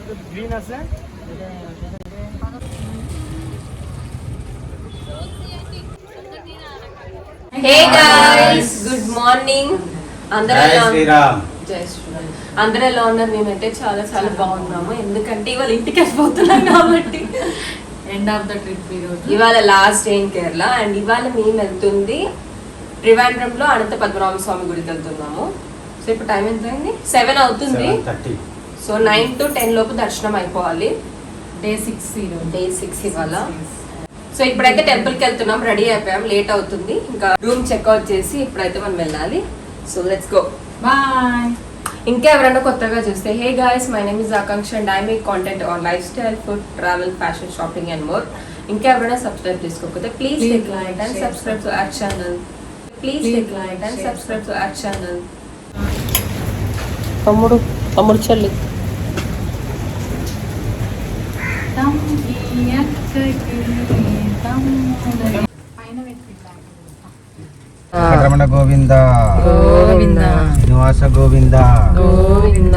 Hey guys, good morning. అందరూ ఎలా ఉన్నారు? మేమైతే చాలా చాలా బాగున్నాము. ఎందుకంటే ఇవాళ ఇంటికి వెళ్ళిపోతున్నాం కాబట్టి ఎండ్ ఆఫ్ ద ట్రిప్. ఇవాళ last day in Kerala. And ఇవాళ మేము వెళ్తుంది ట్రివాండ్రంలో అనంత పద్మనాభ స్వామి గుడికి వెళ్తున్నాము. సో ఇప్పుడు టైం ఎంత అయింది? 7 అవుతుంది. సో 9 to 10 లోపు దర్శనం అయిపోవాలి. డే 6 ఇవాళ. సో ఇప్పుడైతే టెంపుల్కి వెళ్తున్నాం, రెడీ అయిపోయాం, లేట్ అవుతుంది. ఇంకా రూమ్ చెక్అవుట్ చేసి ఇప్పుడైతే మనం వెళ్ళాలి. So let's go. బాయ్. ఇంకా ఎవరైనా కొత్తగా చూస్తే, hey guys, my name is Akanksha and I make content on life style, food, travel, fashion, shopping and more. ఇంకా ఎవరైనా సబ్స్క్రైబ్ చేసుకోకపోతే please take like and subscribe to our channel. తమ్ముడు చెల్లి రమణ గోవింద గోవింద నివాస Govinda Govinda.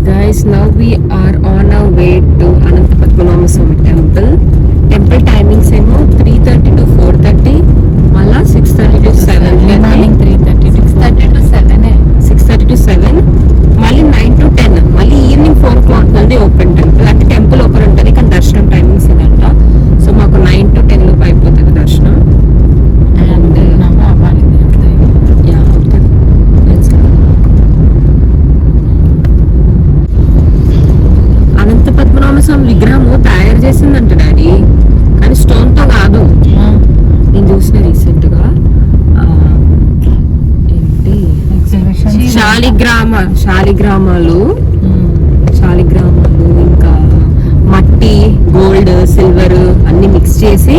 Guys, now we are on our way to Ananta Padmanabha Swami temple. Temple timings ఏమో 3:30 to 4:30, మళ్ళా 6:30 to 7. Morning 3:30 to 6:30 to 7, మళ్ళీ 9 to 10, మళ్ళీ ఈవినింగ్ 4 o'clock నుండి open temple. అంటే temple open ఉంటుంది కానీ దర్శనం టైమింగ్స్ ఇదంట. సో మాకు 9 to 10 లోపు అయిపోతుంది దర్శనం. అండ్ అనంత పద్మనాభ స్వామి విగ్రహము తయారు చేసిందంట డాడీ, కానీ స్టోన్ తో కాదు. నేను చూసిన రీసెంట్ గా ఏంటి శాలిగ్రామాలు ఇంకా మట్టి, గోల్డ్, సిల్వర్ అన్ని మిక్స్ చేసి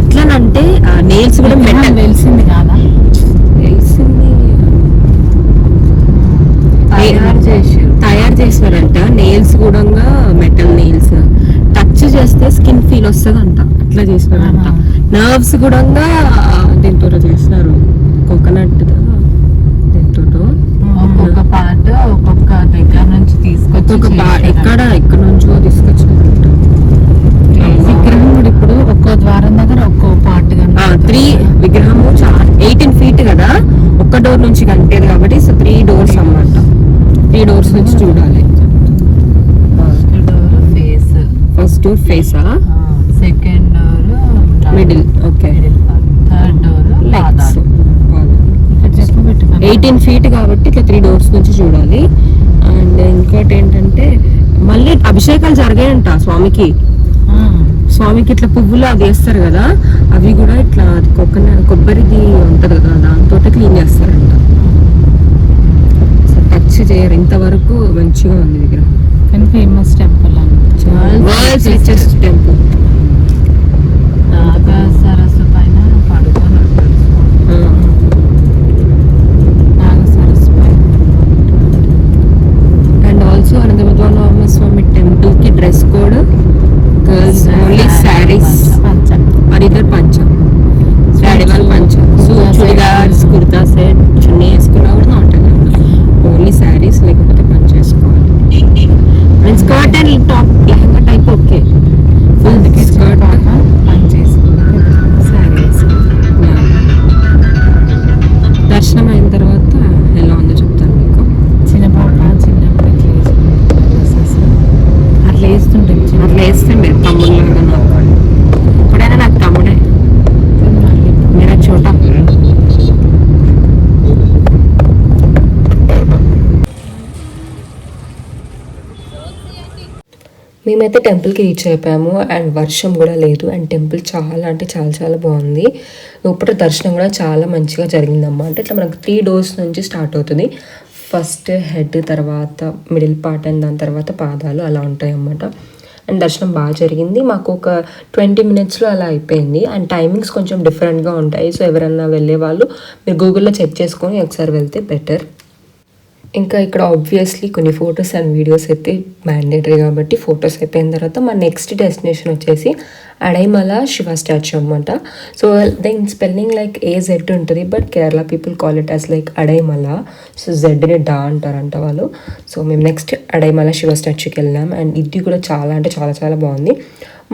ఎట్లానంటే నెయిల్స్ కూడా తెలిసింది కాదా, తెలిసింది తయారు చేసారంట. నెయిల్స్ కూడా మెటల్ నెయిల్స్, టచ్ చేస్తే స్కిన్ ఫీల్ వస్తుందంట, అట్లా చేసినారంట. నర్వ్స్ కూడా దీంతో చేసినారు, కోకోనట్ దీంతో. ఒక్కొక్క పార్ట్ ఒక్కొక్క దగ్గర నుంచి తీసుకొచ్చి ఎక్కడ నుంచో తీసుకొచ్చినారంట. విగ్రహం కూడా ఇప్పుడు ఒక్కో ద్వారం దగ్గర ఒక్కో పార్ట్ 3 విగ్రహము 18 feet కదా, ఒక్క డోర్ నుంచి కనిపేది కాబట్టి. సో 3 doors అన్నమాట. 3 doors నుంచి చూడాలి. ఫస్ట్ డోర్ ఫేసా, second door middle, okay, third door legs. 18 feet కాబట్టి ఇట్లా 3 doors నుంచి చూడాలి. అండ్ ఇంకోటి ఏంటంటే మళ్ళీ అభిషేకాలు జరిగాయంట స్వామికి ఇట్లా పువ్వులు అవి వేస్తారు కదా, అవి కూడా ఇట్లా కొబ్బరిది ఉంటది కదా, దాంతో క్లీన్ చేస్తారంట. టచ్ చేయరు ఇంతవరకు. మంచిగా ఉంది విగ్రహం. కానీ famous temple, world's richest temple. నాగ సరస్సు పైన పడుకొని ఉంటాడు. నాగ సరస్సు పైన. And also Anantha Padmanabha Swamy temple కి dress code girls only saris और इधर పంచ, డాడీ వాళ్ళు పంచ, చుడిదార్స్, కుర్తా సెట్, చున్నీ వేసుకున్నా కూడా నాట్ ఓన్లీ శారీస్, లేకపోతే పంచ వేసుకోవాలి. Means skirt and top, lehenga type okay, full skirt పని చేసుకున్నాను, శారీ వేసుకున్నాను. దర్శనం అయిన తర్వాత ఎలా ఉందో చెప్తాను మీకు. చిన్నప్పుడు అట్లా వేస్తుండే తమ్ముళ్ళగా. నాకు ఇప్పుడైనా నాకు తమ్ముడే. मेरा छोटा. మేమైతే టెంపుల్కి రీచ్ అయిపోయాము. అండ్ వర్షం కూడా లేదు. అండ్ టెంపుల్ చాలా అంటే చాలా చాలా బాగుంది. లోపల దర్శనం కూడా చాలా మంచిగా జరిగిందమ్మా. అంటే ఇట్లా మనకు 3 doors నుంచి స్టార్ట్ అవుతుంది. ఫస్ట్ హెడ్, తర్వాత మిడిల్ పార్ట్, అండ్ దాని తర్వాత పాదాలు అలా ఉంటాయి అన్నమాట. అండ్ దర్శనం బాగా జరిగింది. మాకు ఒక 20 minutesలో అలా అయిపోయింది. అండ్ టైమింగ్స్ కొంచెం డిఫరెంట్గా ఉంటాయి. సో ఎవరన్నా వెళ్ళే వాళ్ళు మీరు గూగుల్లో చెక్ చేసుకొని ఒకసారి వెళ్తే బెటర్. ఇంకా ఇక్కడ ఆబ్వియస్లీ కొన్ని ఫొటోస్ అండ్ వీడియోస్ అయితే మ్యాండేటరీ కాబట్టి ఫొటోస్ అయిపోయిన తర్వాత మా నెక్స్ట్ డెస్టినేషన్ వచ్చేసి అడైమల శివ స్టాచ్యూ అనమాట. So then spelling like AZ ఉంటుంది, but Kerala people call it as like Adaimala. So జెడ్ని డా అంటారంట వాళ్ళు. సో మేము నెక్స్ట్ అడైమల శివ స్టాచ్యూకి వెళ్ళాం. అండ్ ఇది కూడా చాలా అంటే చాలా చాలా బాగుంది.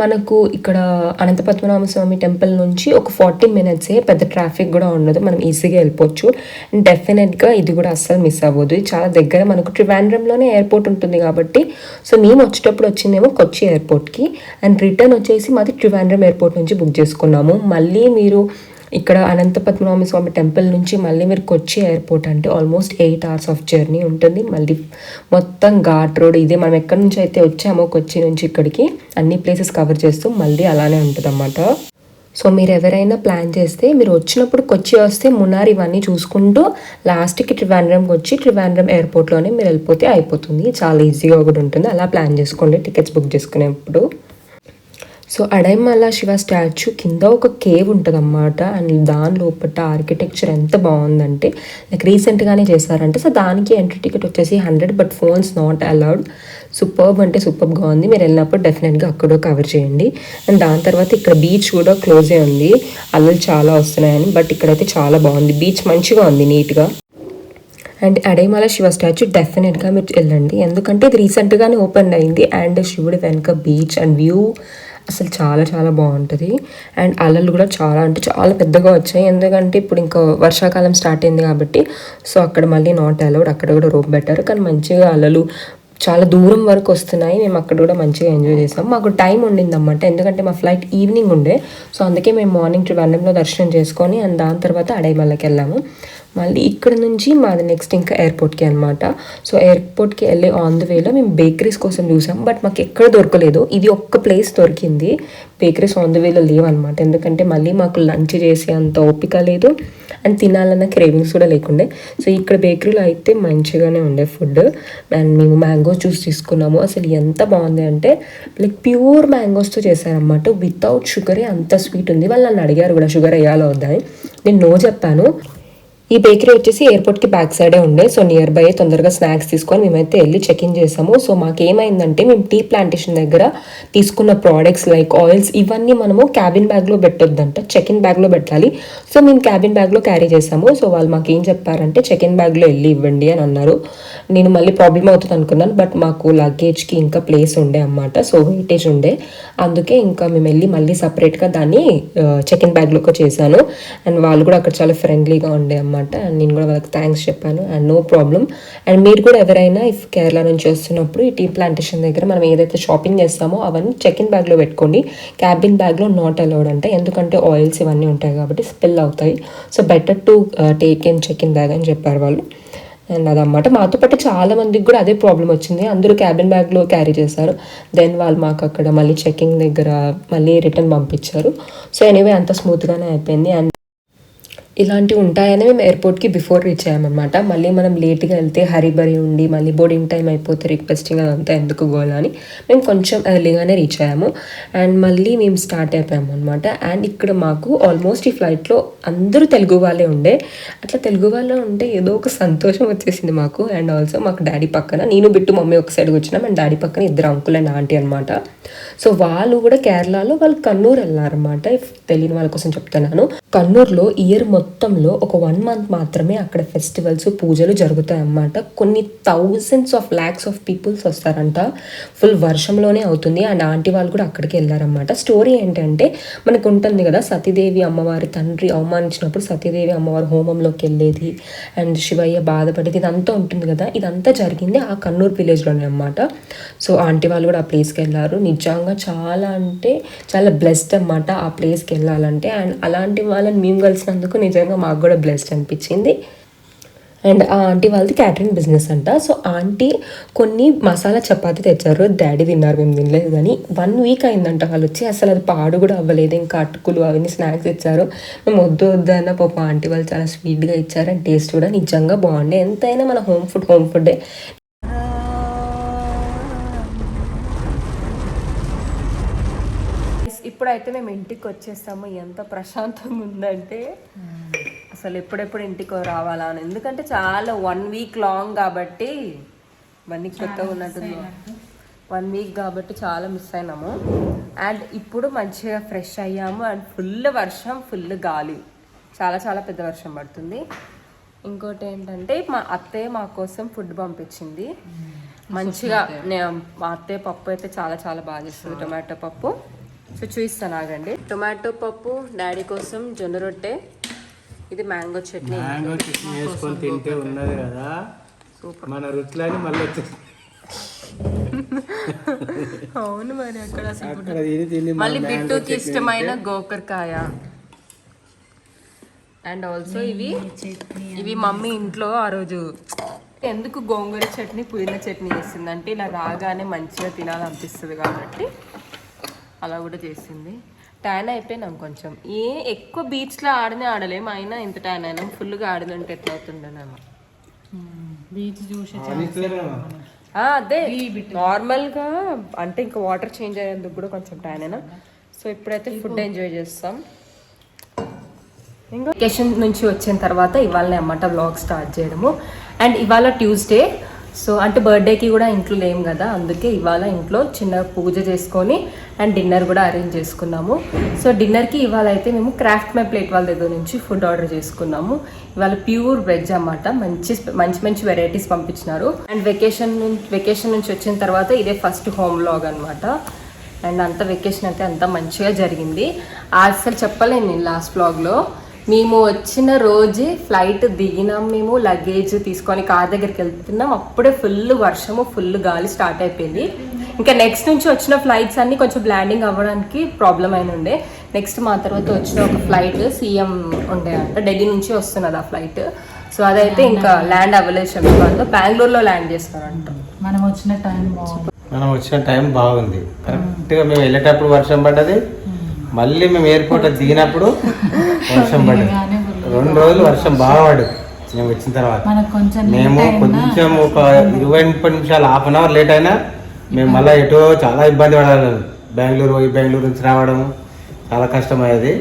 మనకు ఇక్కడ అనంత పద్మనాభ స్వామి టెంపుల్ నుంచి ఒక 40 minutes, పెద్ద ట్రాఫిక్ కూడా ఉండదు, మనం ఈజీగా వెళ్ళిపోవచ్చు. అండ్ డెఫినెట్గా ఇది కూడా అస్సలు మిస్ అవ్వదు. ఇది చాలా దగ్గర, మనకు ట్రివాండ్రంలోనే ఎయిర్పోర్ట్ ఉంటుంది కాబట్టి. సో మేము వచ్చేటప్పుడు వచ్చిందేమో కొచ్చి ఎయిర్పోర్ట్కి, అండ్ రిటర్న్ వచ్చేసి మాది ట్రివాండ్రం ఎయిర్పోర్ట్ నుంచి బుక్ చేసుకున్నాము. మళ్ళీ మీరు ఇక్కడ అనంత పద్మనాభ స్వామి టెంపుల్ నుంచి మళ్ళీ మీరు కొచ్చి ఎయిర్పోర్ట్ అంటే ఆల్మోస్ట్ 8 hours ఆఫ్ జర్నీ ఉంటుంది. మళ్ళీ మొత్తం ఘాట్ రోడ్ ఇదే, మనం ఎక్కడి నుంచి అయితే వచ్చామో కొచ్చి నుంచి ఇక్కడికి అన్ని ప్లేసెస్ కవర్ చేస్తూ మళ్ళీ అలానే ఉంటుంది అన్నమాట. సో మీరు ఎవరైనా ప్లాన్ చేస్తే మీరు వచ్చినప్పుడు కొచ్చి వస్తే మున్నార్ ఇవన్నీ చూసుకుంటూ లాస్ట్కి ట్రివాండ్రంకి వచ్చి ట్రివాండ్రం ఎయిర్పోర్ట్లోనే మీరు వెళ్ళిపోతే అయిపోతుంది. చాలా ఈజీగా కూడా ఉంటుంది. అలా ప్లాన్ చేసుకోండి టికెట్స్ బుక్ చేసుకునేప్పుడు. సో అడైమల శివ స్టాచ్యూ కింద ఒక కేవ్ ఉంటుంది అన్నమాట. అండ్ దాని లోపల ఆర్కిటెక్చర్ ఎంత బాగుందంటే లైక్ రీసెంట్గానే చేశారంటే. సో దానికి ఎంట్రీ టికెట్ వచ్చేసి 100, but phones not allowed. Superb అంటే సూపర్గా ఉంది. మీరు వెళ్ళినప్పుడు డెఫినెట్గా అక్కడ కవర్ చేయండి. అండ్ దాని తర్వాత ఇక్కడ బీచ్ కూడా క్లోజే ఉంది, అలలు చాలా వస్తున్నాయని. బట్ ఇక్కడైతే చాలా బాగుంది, బీచ్ మంచిగా ఉంది నీట్గా. అండ్ అడైమల శివ స్టాచ్యూ డెఫినెట్గా మీరు వెళ్ళండి, ఎందుకంటే ఇది రీసెంట్గానే ఓపెన్ అయింది. అండ్ శివుడి వెనుక బీచ్ అండ్ వ్యూ అసలు చాలా చాలా బాగుంటుంది. అండ్ అలలు కూడా చాలా అంటే చాలా పెద్దగా వచ్చాయి, ఎందుకంటే ఇప్పుడు ఇంకా వర్షాకాలం స్టార్ట్ అయింది కాబట్టి. సో అక్కడ మళ్ళీ నాట్ అలౌడ్, అక్కడ కూడా రోప్ పెట్టారు, కానీ మంచిగా అలలు చాలా దూరం వరకు వస్తున్నాయి. మేము అక్కడ కూడా మంచిగా ఎంజాయ్ చేసాం. మాకు టైం ఉండిందన్నమాట, ఎందుకంటే మా ఫ్లైట్ ఈవినింగ్ ఉండే. సో అందుకే మేము మార్నింగ్ ట్రివాండ్రంలో దర్శనం చేసుకొని అండ్ దాని తర్వాత అడైమలకి వెళ్ళాము. మళ్ళీ ఇక్కడ నుంచి మాది నెక్స్ట్ ఇంకా ఎయిర్పోర్ట్కి అనమాట. సో ఎయిర్పోర్ట్కి వెళ్ళే ఆన్ ద వేలో మేము బేకరీస్ కోసం చూసాం, బట్ మాకు ఎక్కడ దొరకలేదు. ఇది ఒక్క ప్లేస్ దొరికింది, బేకరీస్ ఆన్ ద వేలో లేవన్నమాట. ఎందుకంటే మళ్ళీ మాకు లంచ్ చేసే అంత ఓపిక లేదు అండ్ తినాలన్న క్రేవింగ్స్ కూడా లేకుండే. సో ఇక్కడ బేకరీలో అయితే మంచిగానే ఉండే ఫుడ్. అండ్ మేము మ్యాంగో జ్యూస్ తీసుకున్నాము. అసలు ఎంత బాగుంది అంటే లైక్ ప్యూర్ మ్యాంగోస్తో చేశారనమాట, వితౌట్ షుగరే, అంత స్వీట్ ఉంది. వాళ్ళు నన్ను అడిగారు కూడా షుగర్ వేయాలో వద్దని, నేను నో చెప్పాను. ఈ బేకరీ వచ్చేసి ఎయిర్పోర్ట్కి బ్యాక్ సైడే ఉండే. సో నియర్ బై తొందరగా స్నాక్స్ తీసుకొని మేమైతే వెళ్ళి చెక్ ఇన్ చేసాము. సో మాకేమైందంటే మేము టీ ప్లాంటేషన్ దగ్గర తీసుకున్న ప్రోడక్ట్స్ లైక్ ఆయిల్స్ ఇవన్నీ మనము క్యాబిన్ బ్యాగ్లో పెట్టొద్దంట, చెక్ ఇన్ బ్యాగ్లో పెట్టాలి. సో మేము క్యాబిన్ బ్యాగ్లో క్యారీ చేసాము. సో వాళ్ళు మాకు ఏం చెప్పారంటే చెక్ ఇన్ బ్యాగ్లో వెళ్ళి ఇవ్వండి అని అన్నారు. నేను మళ్ళీ ప్రాబ్లం అవుతుంది అనుకున్నాను, బట్ మాకు లగేజ్కి ఇంకా ప్లేస్ ఉండే అన్నమాట. సో వెయిటేజ్ ఉండే, అందుకే ఇంకా మేము వెళ్ళి మళ్ళీ సపరేట్గా దాన్ని చెక్ ఇన్ బ్యాగ్లోకి చేశాను. అండ్ వాళ్ళు కూడా అక్కడ చాలా ఫ్రెండ్లీగా ఉండే అన్నమాట. అండ్ నేను కూడా వాళ్ళకి థ్యాంక్స్ చెప్పాను. And no problem. అండ్ మీరు కూడా ఎవరైనా ఇఫ్ కేరళ నుంచి వస్తున్నప్పుడు ఈ టీ ప్లాంటేషన్ దగ్గర మనం ఏదైతే షాపింగ్ చేస్తామో అవన్నీ చెక్ ఇన్ బ్యాగ్లో పెట్టుకోండి. క్యాబిన్ బ్యాగ్లో నాట్ అలౌడ్ అంటే, ఎందుకంటే ఆయిల్స్ ఇవన్నీ ఉంటాయి కాబట్టి స్పిల్ అవుతాయి. So better to take in check in bag అని చెప్పారు వాళ్ళు. అండ్ అదన్నమాట. మాతో పాటు చాలా మందికి కూడా అదే ప్రాబ్లం వచ్చింది, అందరూ క్యాబిన్ బ్యాగ్లో క్యారీ చేశారు. దెన్ వాళ్ళు మాకు అక్కడ మళ్ళీ చెకింగ్ దగ్గర మళ్ళీ రిటర్న్ పంపించారు. సో ఎనీవే అంత స్మూత్గానే అయిపోయింది. అండ్ ఇలాంటివి ఉంటాయని మేము ఎయిర్పోర్ట్కి బిఫోర్ రీచ్ అయ్యామన్నమాట. మళ్ళీ మనం లేట్గా వెళ్తే హరీబరీ ఉండి మళ్ళీ బోర్డింగ్ టైం అయిపోతే రిక్వెస్టింగ్ అదంతా ఎందుకు గోలా అని మేము కొంచెం ఎర్లీగానే రీచ్ అయ్యాము. అండ్ మళ్ళీ మేము స్టార్ట్ అయిపోయాము అనమాట. అండ్ ఇక్కడ మాకు ఆల్మోస్ట్ ఈ ఫ్లైట్లో అందరూ తెలుగు వాళ్ళే ఉండే. అట్లా తెలుగు వాళ్ళు ఉంటే ఏదో ఒక సంతోషం వచ్చేసింది మాకు. అండ్ ఆల్సో మాకు డాడీ పక్కన, నేను బిట్టు మమ్మీ ఒక సైడ్కి వచ్చినాం, అండ్ డాడీ పక్కన ఇద్దరు అంకుల్ అండ్ ఆంటీ అనమాట. సో వాళ్ళు కూడా కేరళలో వాళ్ళు కన్నూరు వెళ్ళారనమాట. తెలియని వాళ్ళ కోసం చెప్తున్నాను, కన్నూరులో ఇయర్ మొత్తంలో ఒక 1 month మాత్రమే అక్కడ ఫెస్టివల్స్ పూజలు జరుగుతాయి అన్నమాట. కొన్ని thousands of lakhs of peoples వస్తారంట, ఫుల్ వర్షంలోనే అవుతుంది. అండ్ ఆంటీ వాళ్ళు కూడా అక్కడికి వెళ్ళారనమాట. స్టోరీ ఏంటంటే మనకు ఉంటుంది కదా, సతీదేవి అమ్మవారి తండ్రి అవమానించినప్పుడు సతీదేవి అమ్మవారి హోమంలోకి వెళ్ళేది అండ్ శివయ్య బాధపడేది, ఇదంతా ఉంటుంది కదా. ఇదంతా జరిగింది ఆ కన్నూరు విలేజ్లోనే అనమాట. సో ఆంటీ వాళ్ళు కూడా ఆ ప్లేస్కి వెళ్ళారు. నిజంగా చాలా అంటే చాలా బ్లెస్డ్ అన్నమాట ఆ ప్లేస్కి వెళ్ళాలంటే. అండ్ అలాంటి వాళ్ళని మేము కలిసినందుకు నిజంగా మాకు కూడా బ్లెస్డ్ అనిపించింది. అండ్ ఆ ఆంటీ వాళ్ళది క్యాటరింగ్ బిజినెస్ అంట. సో ఆంటీ కొన్ని మసాలా చపాతీ తెచ్చారు, డాడీ తిన్నారు, మేము తినలేదు. కానీ 1 week అయిందంట వాళ్ళు వచ్చి, అసలు అది పాడు కూడా అవ్వలేదు. ఇంకా అటుకులు అవన్నీ స్నాక్స్ ఇచ్చారు. మేము వద్దు అన్న పాప ఆంటీ వాళ్ళు చాలా స్వీట్గా ఇచ్చారు. అండ్ టేస్ట్ కూడా నిజంగా బాగుండే. ఎంతైనా మన హోమ్ ఫుడ్డే. ఇప్పుడైతే మేము ఇంటికి వచ్చేస్తాము. ఎంత ప్రశాంతంగా ఉందంటే అసలు ఎప్పుడెప్పుడు ఇంటికి రావాలా అని, ఎందుకంటే చాలా 1 week లాంగ్ కాబట్టి, 1 week కొత్తగా ఉన్నట్టుంది, 1 week కాబట్టి చాలా మిస్ అయినాము. అండ్ ఇప్పుడు మంచిగా ఫ్రెష్ అయ్యాము అండ్ ఫుల్ వర్షం, ఫుల్ గాలి, చాలా చాలా పెద్ద వర్షం పడుతుంది. ఇంకోటి ఏంటంటే మా అత్తయ్య మా కోసం ఫుడ్ పంపించింది మంచిగా. మా అత్తయ్య పప్పు అయితే చాలా చాలా బాగా చేస్తుంది, టొమాటో పప్పు. సో చూపిస్తాను ఆగండి. టొమాటో పప్పు, డాడీ కోసం జొన్న రొట్టె, ఇది మ్యాంగో చట్నీ. మ్యాంగో చట్నీ వేసుకొని తింటే ఉన్నది కదా సూపర్. మన రుచులని మళ్ళీ వచ్చేసి అవును మరి అక్కడ మళ్ళీ బిట్టుకి ఇష్టమైన గోకరకాయ. అండ్ ఆల్సో ఇవి మమ్మీ ఇంట్లో ఆ రోజు ఎందుకు గోంగూర చట్నీ, పుదీనా చట్నీ చేసింది అంటే ఇలా రాగానే మంచిగా తినాలనిపిస్తుంది కాబట్టి అలా కూడా చేసింది. ట్యాన్ అయిపోయినాం కొంచెం. ఎక్కువ బీచ్లో ఆడలేము, అయినా ఇంత ట్యాన్ అయినాం. ఫుల్గా ఆడినంటే ఎట్లా అవుతుండేనేమో. బీచ్ చూసి అదే నార్మల్గా అంటే ఇంకా వాటర్ చేంజ్ అయ్యేందుకు కూడా కొంచెం ట్యాన్ అయినా. సో ఇప్పుడైతే ఫుడ్ ఎంజాయ్ చేస్తాం. ఇంకా వెకేషన్ నుంచి వచ్చిన తర్వాత ఇవాళనే అన్నమాట వ్లాగ్ స్టార్ట్ చేయడము. అండ్ ఇవాళ ట్యూస్డే, సో అంటే బర్త్డేకి కూడా ఇంట్లో లేము కదా, అందుకే ఇవాళ ఇంట్లో చిన్న పూజ చేసుకొని అండ్ డిన్నర్ కూడా అరేంజ్ చేసుకున్నాము. సో డిన్నర్కి ఇవాళ అయితే మేము క్రాఫ్ట్ మై ప్లేట్ వాళ్ళ దగ్గర నుంచి ఫుడ్ ఆర్డర్ చేసుకున్నాము. ఇవాళ ప్యూర్ వెజ్ అన్నమాట, మంచి వెరైటీస్ పంపించినారు. అండ్ వెకేషన్ నుంచి వచ్చిన తర్వాత ఇదే ఫస్ట్ హోమ్ వ్లాగ్ అనమాట. అండ్ అంత వెకేషన్ అయితే అంతా మంచిగా జరిగింది. అసలు చెప్పలేను నేను లాస్ట్ వ్లాగ్లో. మేము వచ్చిన రోజే ఫ్లైట్ దిగినాం, మేము లగేజ్ తీసుకొని కార్ దగ్గరికి వెళ్తున్నాం, అప్పుడే ఫుల్ వర్షము, ఫుల్ గాలి స్టార్ట్ అయిపోయింది. ఇంకా నెక్స్ట్ నుంచి వచ్చిన ఫ్లైట్స్ అన్నీ కొంచెం ల్యాండింగ్ అవ్వడానికి ప్రాబ్లం అయిన ఉండే. నెక్స్ట్ మా తర్వాత వచ్చిన ఒక ఫ్లైట్ సీఎం ఉండే అంట, ఢిల్లీ నుంచి వస్తున్నది ఆ ఫ్లైట్. సో అదైతే ఇంకా ల్యాండ్ అవ్వలేదు, శంషాబాద్లో, బెంగళూరులో ల్యాండ్ చేస్తారంట. మనం వచ్చిన టైం బాగుంది. కరెక్ట్గా మేము వెళ్ళేటప్పుడు వర్షం పడ్డది, మళ్ళీ మేము ఎయిర్పోర్ట్ దిగినప్పుడు వర్షం పడ్డది. 2 రోజులు వర్షం బాగా పడ్డది. మేము వచ్చిన తర్వాత మేము కొంచెం ఒక 20-30 నిమిషాలు, హాఫ్ అన్ అవర్ లేట్ అయినా మేము మళ్ళీ ఎటో చాలా ఇబ్బంది పడాలి. బెంగళూరు నుంచి రావడము చాలా కష్టమయ్యేది.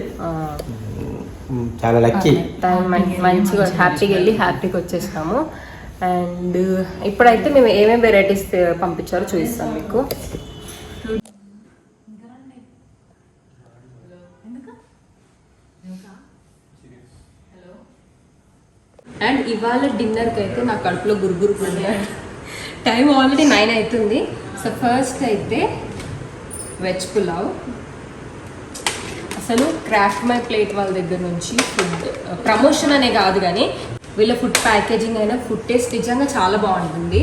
చాలా లక్కీ, మంచిగా హ్యాపీగా వెళ్ళి హ్యాపీగా వచ్చేసినాము. అండ్ ఇప్పుడైతే మేము ఏమేమి వెరైటీస్ పంపించారో చూపిస్తాం మీకు. అండ్ ఇవాళ డిన్నర్కి అయితే నా కడుపులో గురుగురు టైం ఆల్రెడీ 9 అవుతుంది. సో ఫస్ట్ అయితే వెజ్ పులావ్. అసలు క్రాఫ్ట్ మై ప్లేట్ వాళ్ళ దగ్గర నుంచి ఫుడ్ ప్రమోషన్ అనే కాదు కానీ వీళ్ళ ఫుడ్ ప్యాకేజింగ్ అయినా ఫుడ్ టేస్ట్ నిజంగా చాలా బాగుంటుంది.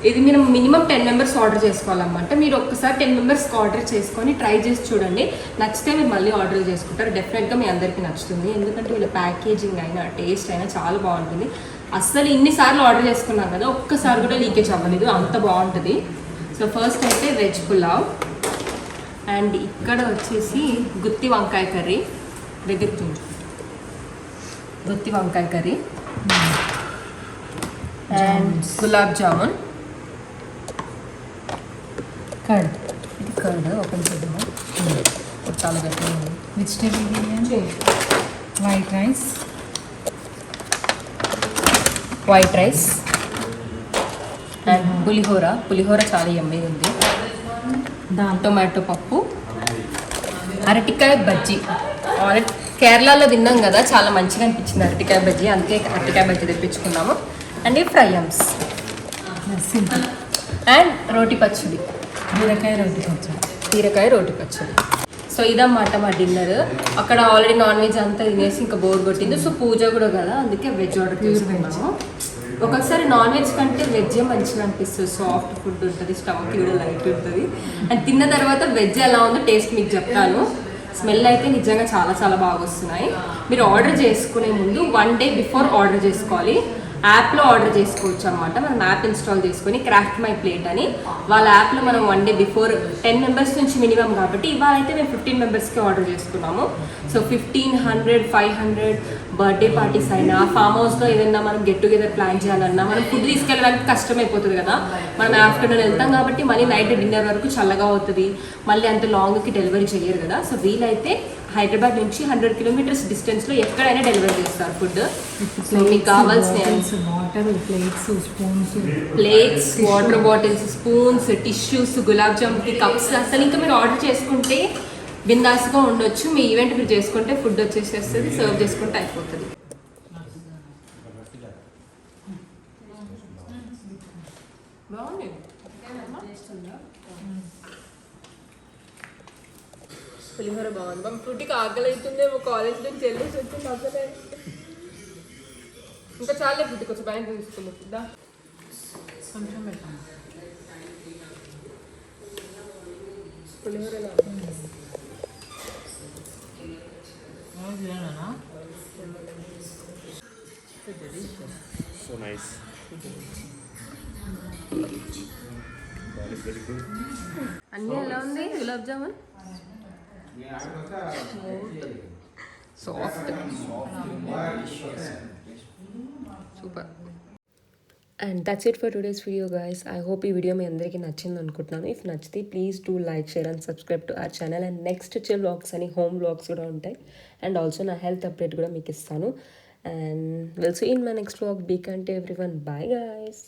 ఇది మీరు మినిమం 10 మెంబర్స్ ఆర్డర్ చేసుకోవాలన్నమాట. మీరు ఒక్కసారి 10 మెంబర్స్కి ఆర్డర్ చేసుకొని ట్రై చేసి చూడండి, నచ్చితే మీరు మళ్ళీ ఆర్డర్ చేసుకుంటారు. డెఫినెట్గా మీ అందరికీ నచ్చుతుంది, ఎందుకంటే వీళ్ళ ప్యాకేజింగ్ అయినా టేస్ట్ అయినా చాలా బాగుంటుంది. అస్సలు ఇన్నిసార్లు ఆర్డర్ చేసుకున్నాం కదా, ఒక్కసారి కూడా లీకేజ్ అవ్వలేదు, అంత బాగుంటుంది. సో ఫస్ట్ అయితే వెజ్ పులావ్. అండ్ ఇక్కడ వచ్చేసి గుత్తి వంకాయ కర్రీ, దగ్గరికి చూంచు, గుత్తి వంకాయ curry. And gulab jamun, curd, ఇది కర్డ్ ఓపెన్ చేద్దాము, చాలా గట్టిగా ఉంది. Vegetable biryani, white rice and pulihora చాలా యమ్మీగా ఉంది. టొమాటో పప్పు, అరటికాయ బజ్జీ. ఆల్రెడీ కేరళలో తిన్నాం కదా, చాలా మంచిగా అనిపించింది అరటికాయ బజ్జీ, అందుకే అరటికాయ బజ్జీ తెప్పించుకున్నాము. అండ్ ఈ ఫ్రైయమ్స్ అండ్ రోటి పచ్చడి, బీరకాయ రోటి పచ్చడి. సో ఇదన్నమాట మా డిన్నర్. అక్కడ ఆల్రెడీ నాన్ వెజ్ అంతా తినేసి ఇంకా బోర్ కొట్టింది. సో పూజ కూడా కదా, అందుకే వెజ్ ఆర్డర్ చేసుకున్నాము. ఒక్కొక్కసారి నాన్ వెజ్ కంటే వెజ్ మంచిగా అనిపిస్తుంది, సాఫ్ట్ ఫుడ్ ఉంటుంది, స్టమక్ కూడా లైట్ ఉంటుంది. అండ్ తిన్న తర్వాత వెజ్ ఎలా ఉందో టేస్ట్ మీకు చెప్తాను. స్మెల్ అయితే నిజంగా చాలా చాలా బాగా వస్తున్నాయి. మీరు ఆర్డర్ చేసుకునే ముందు 1 day బిఫోర్ ఆర్డర్ చేసుకోవాలి. యాప్లో ఆర్డర్ చేసుకోవచ్చు అనమాట. మనం యాప్ ఇన్స్టాల్ చేసుకొని క్రాఫ్ట్ మై ప్లేట్ అని వాళ్ళ యాప్లో మనం 1 day బిఫోర్ 10 మెంబర్స్ నుంచి మినిమం కాబట్టి ఇవాళ అయితే మేము 15 మెంబర్స్కి ఆర్డర్ చేసుకున్నాము. సో 1500, 500 బర్త్డే పార్టీస్ అయినా, ఫామ్ హౌస్లో ఏదైనా మనం గెట్ టుగెదర్ ప్లాన్ చేయాలన్నా, మనం ఫుడ్ తీసుకెళ్ళడానికి కష్టమైపోతుంది కదా. మనం ఆఫ్టర్నూన్ వెళ్తాం కాబట్టి మళ్ళీ నైట్ డిన్నర్ వరకు చల్లగా అవుతుంది, మళ్ళీ అంత లాంగ్కి డెలివరీ చేయరు కదా. సో వీలైతే హైదరాబాద్ నుంచి 100 కిలోమీటర్స్ డిస్టెన్స్లో ఎక్కడైనా డెలివరీ చేస్తారు ఫుడ్. సో మీకు కావాల్సిన water, plates, spoons, water bottles, spoons, tissues, gulab జామున్కి కప్స్, అసలు ఇంకా మీరు ఆర్డర్ చేసుకుంటే బిందాస్గా ఉండొచ్చు. మీ ఈవెంట్ మీరు చేసుకుంటే ఫుడ్ వచ్చేసేస్తుంది, సర్వ్ చేసుకుంటే అయిపోతుంది. బాగుంది. పులిహోర బాగుంది. మా ఫుడ్కి ఆకలి అవుతుందేమో, కాలేజ్ నుంచి వెళ్ళేసి వచ్చింది అసలే. ఇంకా చాలా ఫుడ్ కొంచెం బ్యాంక్ తీసుకుంది ఫుడ్ కొంచెం పెట్టాను. పులిహోర So nice. That is very good. అన్నీ ఎలా ఉంది gulab jamun? Soft, super. And that's it for today's video guys. I hope ఈ వీడియో మీ అందరికీ నచ్చింది అనుకుంటున్నాను. ఇఫ్ నచ్చితే please do like, share and subscribe to our channel. And next వచ్చే వ్లాగ్స్ అని హోమ్ వ్లాగ్స్ కూడా ఉంటాయి. అండ్ ఆల్సో నా హెల్త్ అప్డేట్ కూడా మీకు ఇస్తాను. And we'll see you in my next vlog. Be kind to everyone. Bye guys.